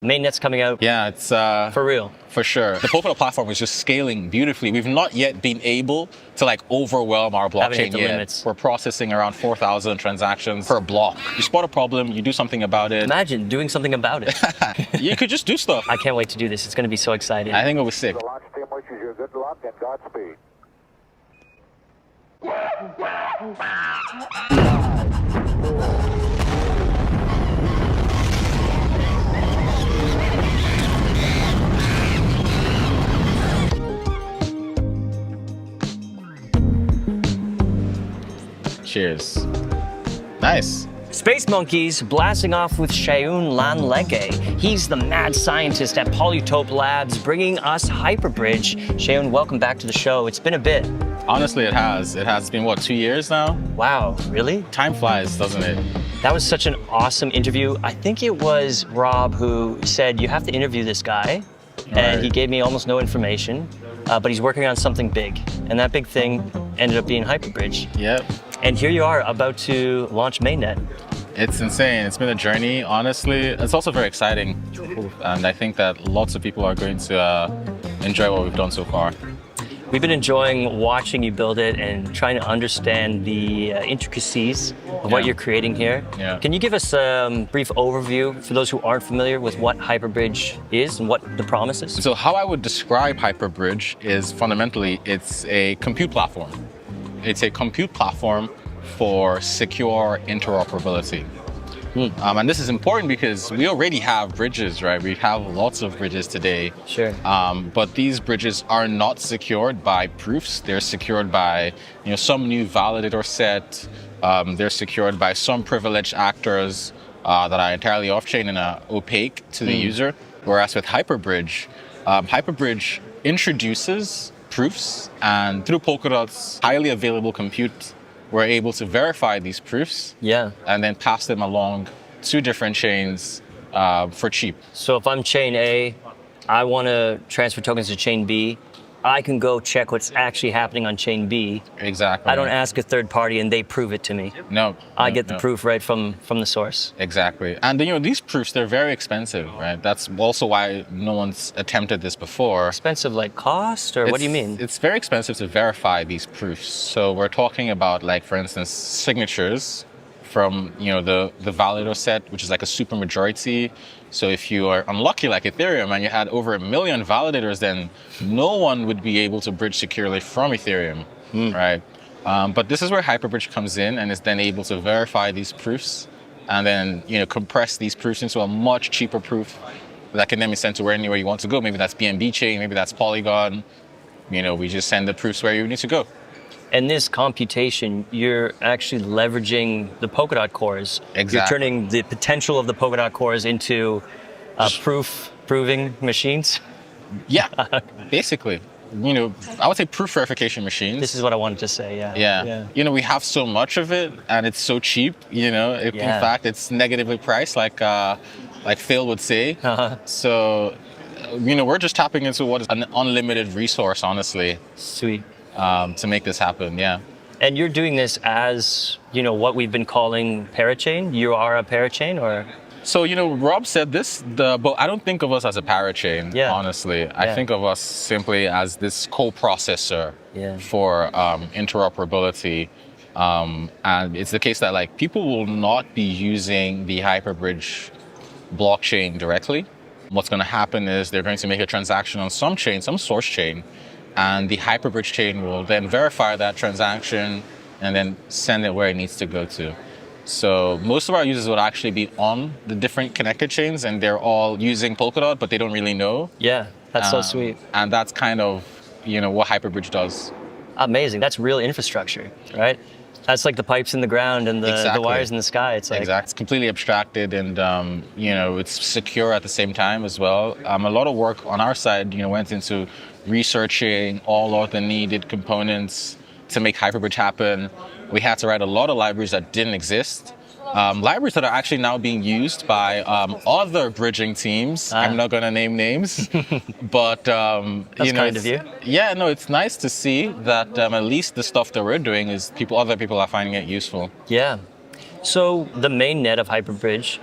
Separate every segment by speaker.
Speaker 1: Mainnet's coming out.
Speaker 2: Yeah, it's
Speaker 1: for real.
Speaker 2: For sure. The Polkadot platform is just scaling beautifully. We've not yet been able to overwhelm our blockchain yet.
Speaker 1: Limits.
Speaker 2: We're processing around 4,000 transactions per block. You spot a problem, you do something about it.
Speaker 1: Imagine doing something about it.
Speaker 2: You could just do stuff.
Speaker 1: I can't wait to do this. It's going to be so exciting.
Speaker 2: I think it was sick.
Speaker 3: The launch team wishes you good luck and Godspeed.
Speaker 2: Cheers. Nice.
Speaker 1: Space Monkeys blasting off with Seun Lanlege. He's the mad scientist at Polytope Labs, bringing us Hyperbridge. Seun, welcome back to the show. It's been a bit.
Speaker 2: Honestly, it has. It has been, what, 2 years now?
Speaker 1: Wow, really?
Speaker 2: Time flies, doesn't it?
Speaker 1: That was such an awesome interview. I think it was Rob who said, you have to interview this guy. And he gave me almost no information, but he's working on something big. And that big thing ended up being Hyperbridge.
Speaker 2: Yep.
Speaker 1: And here you are about to launch Mainnet.
Speaker 2: It's insane. It's been a journey, honestly. It's also very exciting. And I think that lots of people are going to enjoy what we've done so far.
Speaker 1: We've been enjoying watching you build it and trying to understand the intricacies of what you're creating here.
Speaker 2: Yeah.
Speaker 1: Can you give us a brief overview for those who aren't familiar with what Hyperbridge is and what the promise is?
Speaker 2: So how I would describe Hyperbridge is fundamentally, it's a compute platform. It's a compute platform for secure interoperability. And this is important because we already have bridges, right? We have lots of bridges today.
Speaker 1: Sure.
Speaker 2: But these bridges are not secured by proofs. They're secured by some new validator set. They're secured by some privileged actors that are entirely off-chain and are opaque to the user. Whereas with Hyperbridge, Hyperbridge introduces proofs, and through Polkadot's highly available compute, we're able to verify these proofs and then pass them along to different chains for cheap.
Speaker 1: So if I'm chain A, I want to transfer tokens to chain B, I can go check what's actually happening on chain B.
Speaker 2: Exactly.
Speaker 1: I don't ask a third party and they prove it to me.
Speaker 2: No.
Speaker 1: I get the proof right from the source.
Speaker 2: Exactly. And these proofs, they're very expensive, right? That's also why no one's attempted this before.
Speaker 1: Expensive like cost, or what do you mean?
Speaker 2: It's very expensive to verify these proofs. So we're talking about, for instance, signatures from the validator set, which is like a super majority. So if you are unlucky like Ethereum and you had over 1 million validators, then no one would be able to bridge securely from Ethereum, right? But this is where Hyperbridge comes in and is then able to verify these proofs and then compress these proofs into a much cheaper proof that can then be sent to anywhere you want to go. Maybe that's BNB Chain, maybe that's Polygon. We just send the proofs where you need to go.
Speaker 1: And this computation, you're actually leveraging the Polkadot cores.
Speaker 2: Exactly.
Speaker 1: You're turning the potential of the Polkadot cores into proving machines.
Speaker 2: Yeah, basically. I would say proof verification machines.
Speaker 1: This is what I wanted to say, yeah.
Speaker 2: We have so much of it and it's so cheap, In fact, it's negatively priced, like Phil would say. So, we're just tapping into what is an unlimited resource, honestly.
Speaker 1: Sweet.
Speaker 2: To make this happen, yeah.
Speaker 1: And you're doing this as, what we've been calling parachain? You are a parachain, or?
Speaker 2: So, Rob said this, but I don't think of us as a parachain, honestly. I think of us simply as this co-processor for interoperability. And it's the case that people will not be using the Hyperbridge blockchain directly. What's going to happen is they're going to make a transaction on some chain, some source chain, and the Hyperbridge chain will then verify that transaction and then send it where it needs to go to. So most of our users would actually be on the different connected chains and they're all using Polkadot, but they don't really know.
Speaker 1: Yeah, that's so sweet.
Speaker 2: And that's kind of, what Hyperbridge does.
Speaker 1: Amazing. That's real infrastructure, right? That's like the pipes in the ground and the wires in the sky. It's like
Speaker 2: It's completely abstracted and, it's secure at the same time as well. A lot of work on our side, went into researching all of the needed components to make Hyperbridge happen. We had to write a lot of libraries that didn't exist. Libraries that are actually now being used by other bridging teams. I'm not going to name names, but
Speaker 1: that's kind of you.
Speaker 2: Yeah, no, it's nice to see that at least the stuff that we're doing is other people are finding it useful.
Speaker 1: Yeah. So the mainnet of Hyperbridge,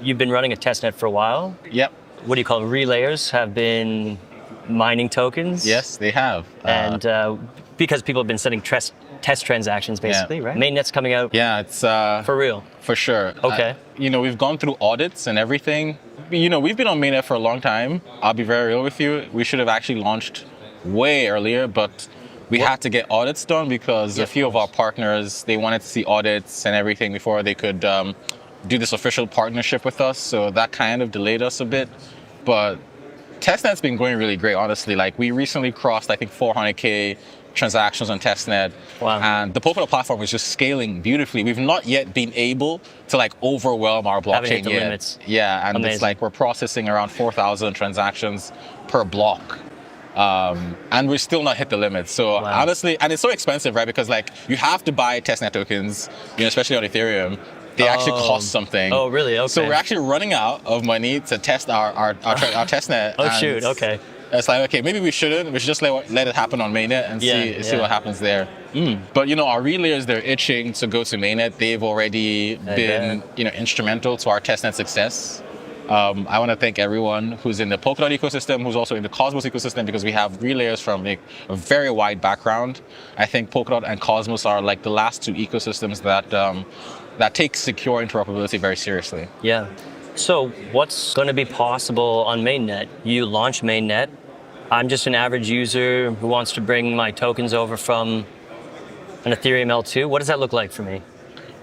Speaker 1: you've been running a testnet for a while.
Speaker 2: Yep.
Speaker 1: what do you call it, relayers have been mining tokens.
Speaker 2: Yes, they have.
Speaker 1: And because people have been sending test transactions, basically, right? Mainnet's coming out.
Speaker 2: Yeah, it's
Speaker 1: for real.
Speaker 2: For sure.
Speaker 1: Okay.
Speaker 2: We've gone through audits and everything. We've been on mainnet for a long time. I'll be very real with you. We should have actually launched way earlier, but we had to get audits done because a few of our partners, they wanted to see audits and everything before they could do this official partnership with us. So that kind of delayed us a bit. But testnet's been going really great, honestly. Like, we recently crossed, I think, 400K transactions on testnet.
Speaker 1: Wow.
Speaker 2: And the Polkadot platform is just scaling beautifully. We've not yet been able to overwhelm our blockchain yet.
Speaker 1: Limits.
Speaker 2: Yeah, and
Speaker 1: Amazing.
Speaker 2: it's like we're processing around 4,000 transactions per block. And we're still not hit the limit. So honestly, and it's so expensive, right? Because you have to buy testnet tokens, especially on Ethereum. They actually cost something.
Speaker 1: Oh, really? Okay.
Speaker 2: So we're actually running out of money to test our testnet.
Speaker 1: Oh, shoot. Okay.
Speaker 2: It's like, okay, maybe we shouldn't. We should just let it happen on mainnet and see what happens there. But our relayers, they're itching to go to mainnet. They've already been instrumental to our testnet success. I want to thank everyone who's in the Polkadot ecosystem, who's also in the Cosmos ecosystem, because we have relayers from a very wide background. I think Polkadot and Cosmos are the last two ecosystems that take secure interoperability very seriously.
Speaker 1: Yeah. So what's going to be possible on mainnet? You launch mainnet. I'm just an average user who wants to bring my tokens over from an Ethereum L2. What does that look like for me?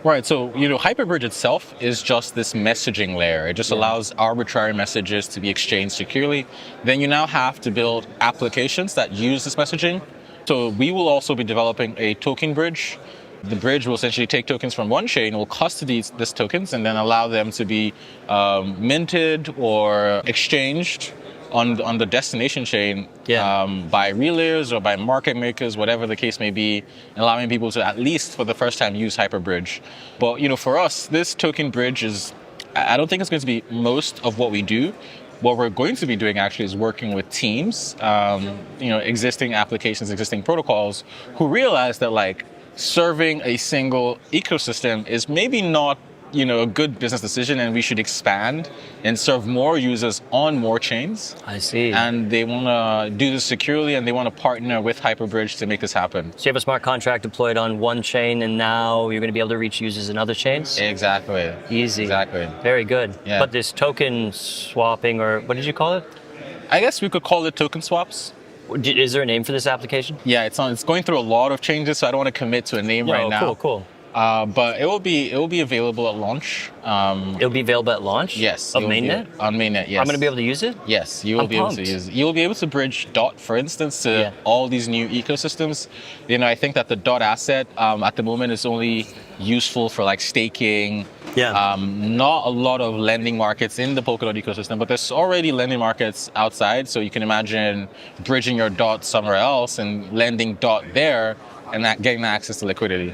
Speaker 2: Right, so Hyperbridge itself is just this messaging layer. It just allows arbitrary messages to be exchanged securely. Then you now have to build applications that use this messaging. So we will also be developing a token bridge. The bridge will essentially take tokens from one chain, will custody these tokens, and then allow them to be minted or exchanged on the destination chain by relayers or by market makers, whatever the case may be, allowing people to at least for the first time use Hyperbridge. But for us, this token bridge I don't think it's going to be most of what we do. What we're going to be doing actually is working with teams, existing applications, existing protocols, who realize that serving a single ecosystem is maybe not a good business decision, and we should expand and serve more users on more chains.
Speaker 1: I see.
Speaker 2: And they want to do this securely, and they want to partner with Hyperbridge to make this happen.
Speaker 1: So you have a smart contract deployed on one chain, and now you're going to be able to reach users in other chains?
Speaker 2: Exactly.
Speaker 1: Easy.
Speaker 2: Exactly.
Speaker 1: Very good.
Speaker 2: Yeah.
Speaker 1: But this token swapping, or what did you call it?
Speaker 2: I guess we could call it token swaps.
Speaker 1: Is there a name for this application?
Speaker 2: Yeah, it's going through a lot of changes, so I don't want to commit to a name right now.
Speaker 1: Cool.
Speaker 2: But it will be available at launch.
Speaker 1: It'll be available at launch?
Speaker 2: Yes.
Speaker 1: Of mainnet?
Speaker 2: On mainnet, yes.
Speaker 1: I'm going to be able to use it?
Speaker 2: Yes, you will be able to use it. You will be able to bridge DOT, for instance, to all these new ecosystems. I think that the DOT asset at the moment is only useful for staking.
Speaker 1: Yeah.
Speaker 2: Not a lot of lending markets in the Polkadot ecosystem, but there's already lending markets outside. So you can imagine bridging your DOT somewhere else and lending DOT there and getting access to liquidity.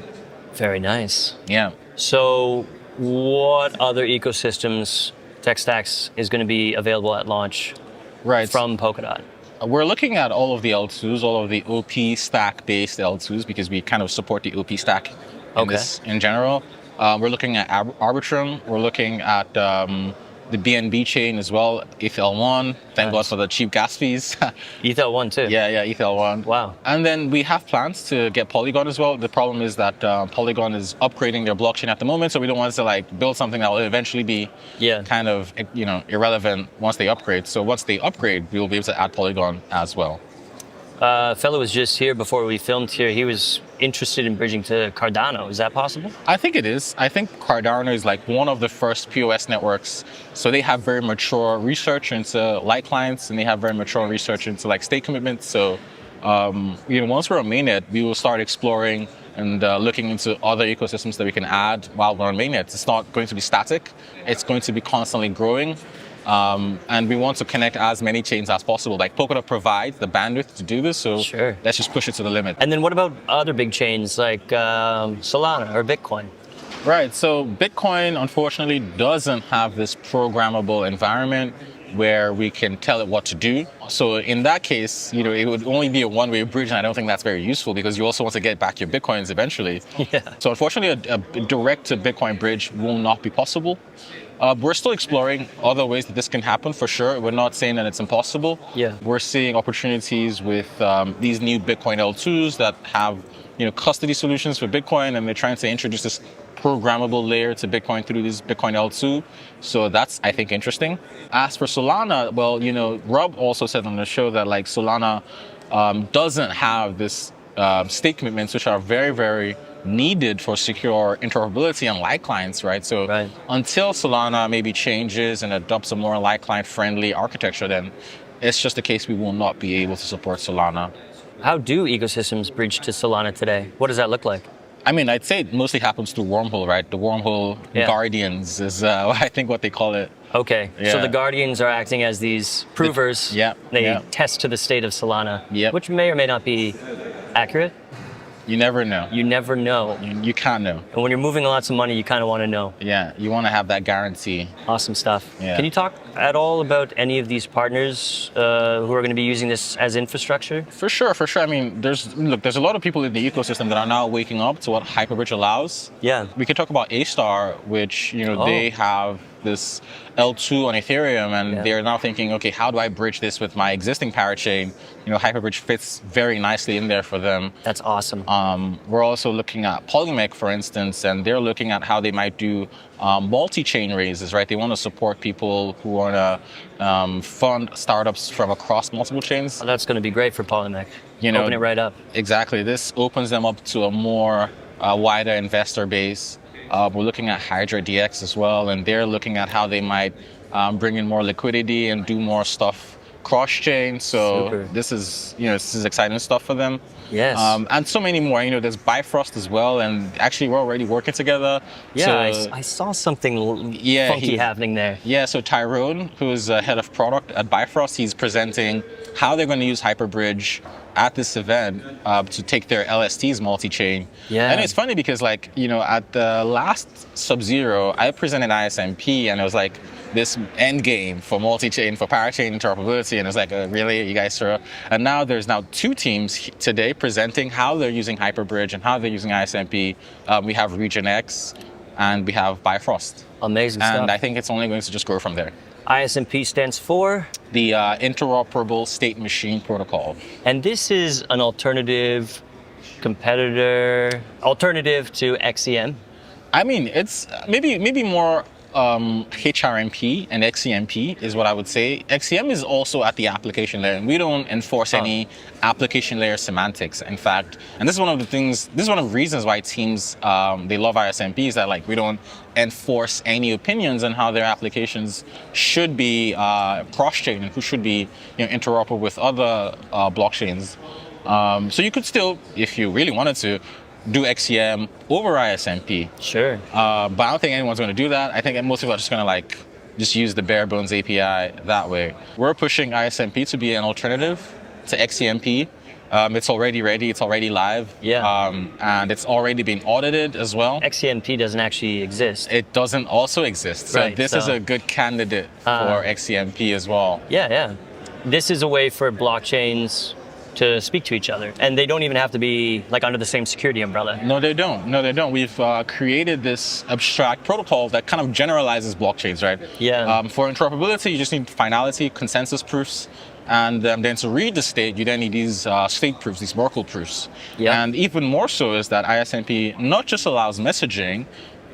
Speaker 1: Very nice.
Speaker 2: Yeah.
Speaker 1: So what other ecosystems, tech stacks, is going to be available at launch from Polkadot?
Speaker 2: We're looking at all of the L2s, all of the OP stack-based L2s, because we kind of support the OP stack in general. We're looking at Arbitrum. We're looking at the BNB chain as well, ETH-L1. Thank God for the cheap gas fees.
Speaker 1: ETH-L1 too?
Speaker 2: Yeah, ETH-L1.
Speaker 1: Wow.
Speaker 2: And then we have plans to get Polygon as well. The problem is that Polygon is upgrading their blockchain at the moment, so we don't want to build something that will eventually be kind of irrelevant once they upgrade. So once they upgrade, we will be able to add Polygon as well.
Speaker 1: A fellow was just here before we filmed here. He was interested in bridging to Cardano. Is that possible?
Speaker 2: I think it is. I think Cardano is one of the first POS networks. So they have very mature research into light clients, and they have very mature research into state commitments. So once we're on mainnet, we will start exploring and looking into other ecosystems that we can add while we're on mainnet. It's not going to be static. It's going to be constantly growing. And we want to connect as many chains as possible. Polkadot provides the bandwidth to do this, so let's just push it to the limit.
Speaker 1: And then what about other big chains like Solana or Bitcoin?
Speaker 2: Right, so Bitcoin unfortunately doesn't have this programmable environment. where we can tell it what to do. So in that case, it would only be a one-way bridge, and I don't think that's very useful because you also want to get back your Bitcoins eventually.
Speaker 1: Yeah.
Speaker 2: So unfortunately, a direct to Bitcoin bridge will not be possible. We're still exploring other ways that this can happen for sure. We're not saying that it's impossible.
Speaker 1: Yeah.
Speaker 2: We're seeing opportunities with these new Bitcoin L2s that have custody solutions for Bitcoin, and they're trying to introduce this programmable layer to Bitcoin through this Bitcoin L2. So that's, I think, interesting. As for Solana, well, Rob also said on the show that like Solana doesn't have this stake commitments, which are very, very needed for secure interoperability and light clients, right? So until Solana maybe changes and adopts a more light client friendly architecture, then it's just the case we will not be able to support Solana.
Speaker 1: How do ecosystems bridge to Solana today? What does that look like?
Speaker 2: I mean, I'd say it mostly happens through Wormhole, right? The Wormhole Guardians is, I think, what they call it.
Speaker 1: Okay, so the Guardians are acting as these provers. They test to the state of Solana, which may or may not be accurate.
Speaker 2: You never know.
Speaker 1: You never know.
Speaker 2: You can't know.
Speaker 1: And when you're moving lots of money, you kind of want to know.
Speaker 2: Yeah, you want to have that guarantee.
Speaker 1: Awesome stuff.
Speaker 2: Yeah.
Speaker 1: Can you talk at all about any of these partners who are going to be using this as infrastructure?
Speaker 2: For sure. I mean, there's a lot of people in the ecosystem that are now waking up to what Hyperbridge allows.
Speaker 1: Yeah.
Speaker 2: We could talk about A-Star, which, they have this L2 on Ethereum, and they're now thinking, okay, how do I bridge this with my existing parachain? Hyperbridge fits very nicely in there for them.
Speaker 1: That's awesome.
Speaker 2: We're also looking at Polygon, for instance, and they're looking at how they might do multi-chain raises, right? They want to support people who want to fund startups from across multiple chains.
Speaker 1: Oh, that's going to be great for Polygon. Open it right up. Exactly.
Speaker 2: This opens them up to a more wider investor base. We're looking at Hydra DX as well, and they're looking at how they might bring in more liquidity and do more stuff cross-chain. So this is exciting stuff for them.
Speaker 1: Yes.
Speaker 2: And so many more. There's Bifrost as well, and actually we're already working together.
Speaker 1: Yeah, so, I saw something funky happening there.
Speaker 2: Yeah, so Tyrone, who's head of product at Bifrost, he's presenting how they're going to use Hyperbridge at this event to take their LSTs multi-chain. Yeah. And it's funny because at the last Sub-Zero, I presented ISMP, and it was like this end game for multi-chain, for parachain interoperability, and it was like, really, you guys sure? And now there's two teams today presenting how they're using Hyperbridge and how they're using ISMP. We have Region X and we have Bifrost.
Speaker 1: Amazing stuff.
Speaker 2: And I think it's only going to just grow from there.
Speaker 1: ISMP stands for?
Speaker 2: The Interoperable State Machine Protocol. And
Speaker 1: this is an alternative to XEM?
Speaker 2: I mean, it's maybe more HRMP and XEMP is what I would say. XEM is also at the application layer, and we don't enforce any application layer semantics. In fact, and this is one of the reasons why teams they love ISMP is that we don't enforce any opinions on how their applications should be cross-chain and who should be interoperable with other blockchains. So you could still, if you really wanted to, do XEM over ISMP.
Speaker 1: Sure.
Speaker 2: But I don't think anyone's going to do that. I think most people are just going to just use the bare bones API that way. We're pushing ISMP to be an alternative to XEMP. It's already ready. It's already live.
Speaker 1: Yeah.
Speaker 2: And it's already been audited as well.
Speaker 1: XEMP doesn't actually exist.
Speaker 2: It doesn't also exist. So this is a good candidate for XEMP as well.
Speaker 1: Yeah. This is a way for blockchains to speak to each other, and they don't even have to be under the same security umbrella.
Speaker 2: No, they don't. We've created this abstract protocol that kind of generalizes blockchains, right?
Speaker 1: Yeah.
Speaker 2: For interoperability, you just need finality, consensus proofs, and then to read the state, you then need these state proofs, these Merkle proofs. Yeah. And even more so is that ISMP not just allows messaging,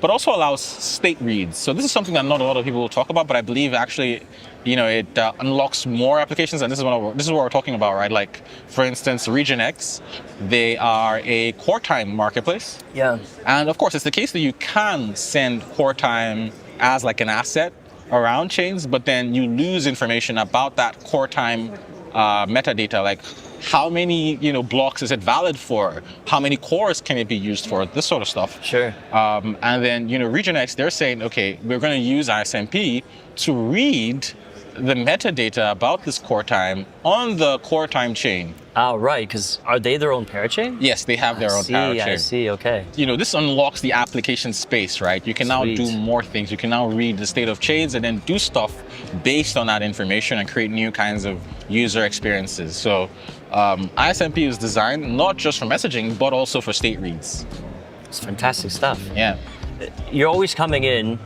Speaker 2: but also allows state reads. So this is something that not a lot of people will talk about, but I believe actually, it unlocks more applications, and this is what we're talking about, right? For instance, Region X, they are a core time marketplace.
Speaker 1: Yeah.
Speaker 2: And of course, it's the case that you can send core time as an asset around chains, but then you lose information about that core time metadata, how many blocks is it valid for? How many cores can it be used for? This sort of stuff.
Speaker 1: Sure.
Speaker 2: And then Region X, they're saying, okay, we're going to use ISMP to read the metadata about this core time on the core time chain.
Speaker 1: Oh, right, because are they their own parachain?
Speaker 2: Yes, they have their own parachain.
Speaker 1: I see, okay.
Speaker 2: You know, this unlocks the application space, right? You can now do more things. You can now read the state of trades and then do stuff based on that information and create new kinds of user experiences. So ISMP is designed not just for messaging, but also for state reads.
Speaker 1: It's fantastic stuff.
Speaker 2: Yeah.
Speaker 1: You're always coming in,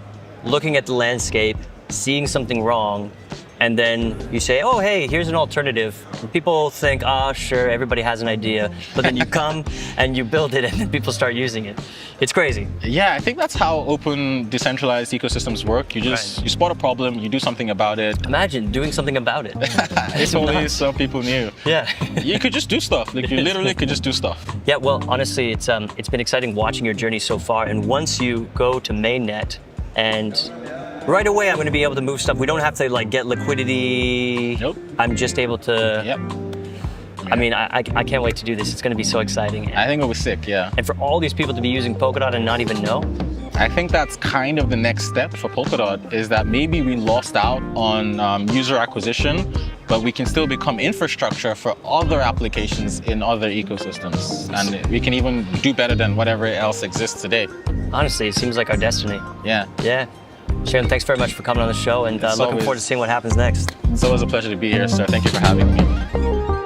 Speaker 1: looking at the landscape, seeing something wrong, and then you say, oh, hey, here's an alternative. And people think, sure, everybody has an idea. But then you come and you build it and then people start using it. It's crazy.
Speaker 2: Yeah, I think that's how open, decentralized ecosystems work. You just, you spot a problem, you do something about it.
Speaker 1: Imagine doing something about it.
Speaker 2: It's only some people knew.
Speaker 1: Yeah.
Speaker 2: You could just do stuff. Like, you literally could just do stuff.
Speaker 1: Yeah, well, honestly, it's been exciting watching your journey so far. And once you go to mainnet and right away, I'm going to be able to move stuff. We don't have to like get liquidity.
Speaker 2: Nope.
Speaker 1: I'm just able to.
Speaker 2: Yep.
Speaker 1: I mean, I can't wait to do this. It's going to be so exciting.
Speaker 2: I think it was sick, yeah.
Speaker 1: And for all these people to be using Polkadot and not even know.
Speaker 2: I think that's kind of the next step for Polkadot, is that maybe we lost out on user acquisition, but we can still become infrastructure for other applications in other ecosystems. And we can even do better than whatever else exists today.
Speaker 1: Honestly, it seems like our destiny.
Speaker 2: Yeah.
Speaker 1: Yeah. Seun, thanks very much for coming on the show, and looking forward to seeing what happens next.
Speaker 2: It's always a pleasure to be here, sir. Thank you for having me.